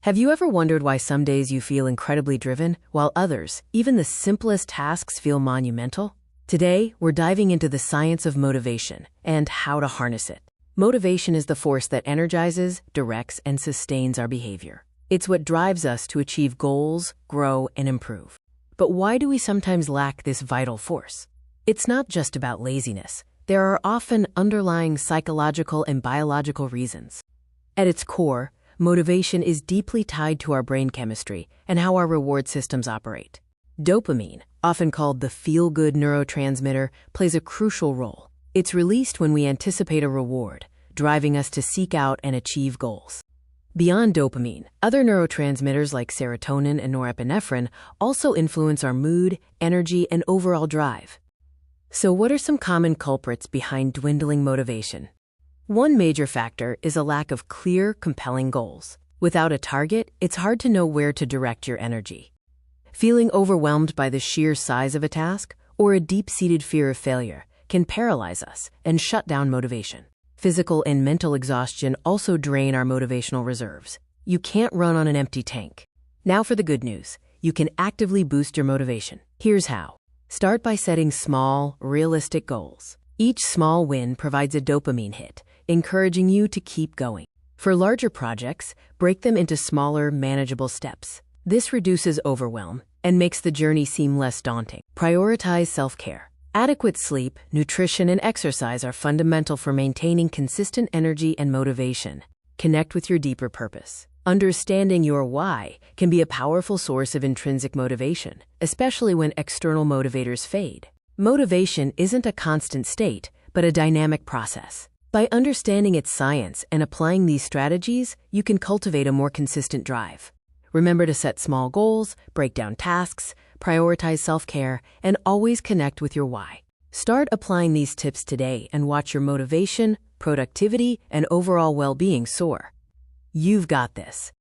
Have you ever wondered why some days you feel incredibly driven, while others, even the simplest tasks, feel monumental? Today, we're diving into the science of motivation and how to harness it. Motivation is the force that energizes, directs, and sustains our behavior. It's what drives us to achieve goals, grow, and improve. But why do we sometimes lack this vital force? It's not just about laziness. There are often underlying psychological and biological reasons. At its core, motivation is deeply tied to our brain chemistry and how our reward systems operate. Dopamine, often called the feel-good neurotransmitter, plays a crucial role. It's released when we anticipate a reward, driving us to seek out and achieve goals. Beyond dopamine, other neurotransmitters like serotonin and norepinephrine also influence our mood, energy, and overall drive. So what are some common culprits behind dwindling motivation? One major factor is a lack of clear, compelling goals. Without a target, it's hard to know where to direct your energy. Feeling overwhelmed by the sheer size of a task or a deep-seated fear of failure can paralyze us and shut down motivation. Physical and mental exhaustion also drain our motivational reserves. You can't run on an empty tank. Now for the good news. You can actively boost your motivation. Here's how. Start by setting small, realistic goals. Each small win provides a dopamine hit, encouraging you to keep going. For larger projects, break them into smaller, manageable steps. This reduces overwhelm and makes the journey seem less daunting. Prioritize self-care. Adequate sleep, nutrition, and exercise are fundamental for maintaining consistent energy and motivation. Connect with your deeper purpose. Understanding your why can be a powerful source of intrinsic motivation, especially when external motivators fade. Motivation isn't a constant state, but a dynamic process. By understanding its science and applying these strategies, you can cultivate a more consistent drive. Remember to set small goals, break down tasks, prioritize self-care, and always connect with your why. Start applying these tips today and watch your motivation, productivity, and overall well-being soar. You've got this.